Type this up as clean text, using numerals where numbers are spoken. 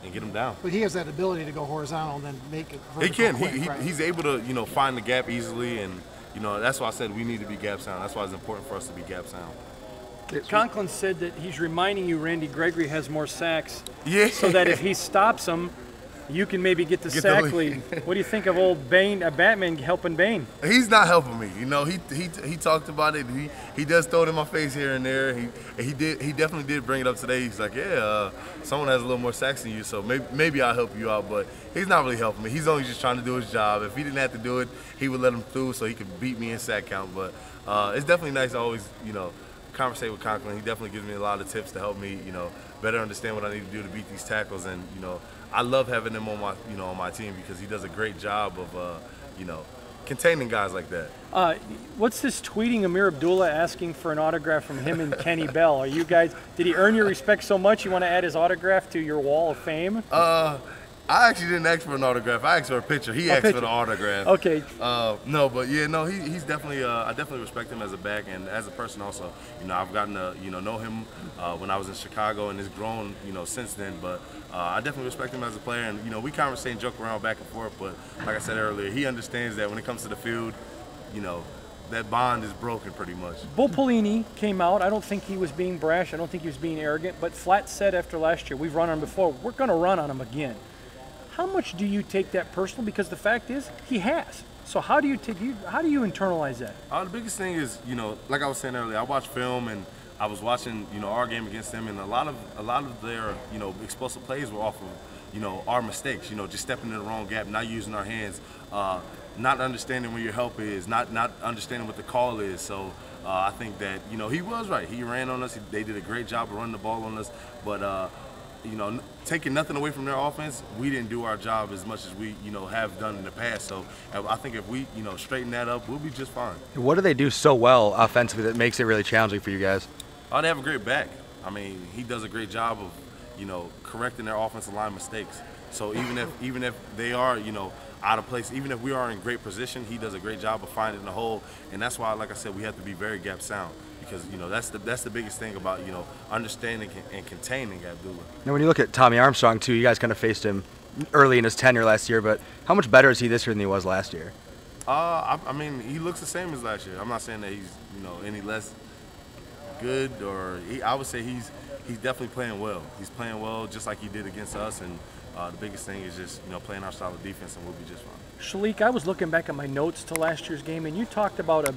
and get him down. But he has that ability to go horizontal and then make it vertical. He can. Quick, right? He's able to, you know, find the gap easily, and you know that's why I said we need to be gap sound. That's why it's important for us to be gap sound. Conklin said that he's reminding you Randy Gregory has more sacks. Yeah. So that if he stops him, you can maybe get the sack lead. What do you think of old Bane, Batman helping Bane? He's not helping me. You know, he talked about it. He does throw it in my face here and there. He definitely did bring it up today. He's like, yeah, someone has a little more sacks than you, so maybe I'll help you out. But he's not really helping me. He's only just trying to do his job. If he didn't have to do it, he would let him through so he could beat me in sack count. But it's definitely nice to always, you know, conversate with Conklin. He definitely gives me a lot of tips to help me, you know, better understand what I need to do to beat these tackles. And you know, I love having him on my, you know, on my team because he does a great job of, you know, containing guys like that. What's this tweeting Amir Abdullah asking for an autograph from him and Kenny Bell? Are you guys? Did he earn your respect so much you want to add his autograph to your wall of fame? I actually didn't ask for an autograph. I asked for a picture. He asked for the autograph. Okay. No, but yeah, no, he's definitely. I definitely respect him as a back and as a person also. You know, I've gotten to know him when I was in Chicago, and it's grown, you know, since then. But I definitely respect him as a player, and you know, we conversate and joke around back and forth. But like I said earlier, he understands that when it comes to the field, you know, that bond is broken pretty much. Bo Pelini came out. I don't think he was being brash. I don't think he was being arrogant. But flat said after last year, we've run on him before. We're going to run on him again. How much do you take that personal? Because the fact is, he has. So how do you internalize that? The biggest thing is, you know, like I was saying earlier, I watch film and I was watching, you know, our game against them, and a lot of their, you know, explosive plays were off of, you know, our mistakes. You know, just stepping in the wrong gap, not using our hands, not understanding where your help is, not understanding what the call is. So I think that, you know, he was right. He ran on us. They did a great job of running the ball on us, but. You know, taking nothing away from their offense, we didn't do our job as much as we, you know, have done in the past. So I think if we, you know, straighten that up, we'll be just fine. What do they do so well offensively that makes it really challenging for you guys? They have a great back. I mean, he does a great job of, you know, correcting their offensive line mistakes. So even if they are, you know, out of place, even if we are in great position, he does a great job of finding the hole. And that's why, like I said, we have to be very gap sound. Because, you know, that's the biggest thing about, you know, understanding and containing Abdullah. Now, when you look at Tommy Armstrong, too, you guys kind of faced him early in his tenure last year, but how much better is he this year than he was last year? I mean, he looks the same as last year. I'm not saying that he's, you know, any less good, or I would say he's definitely playing well. He's playing well just like he did against us, and the biggest thing is just, you know, playing our style of defense, and we'll be just fine. Shalik, I was looking back at my notes to last year's game, and you talked about a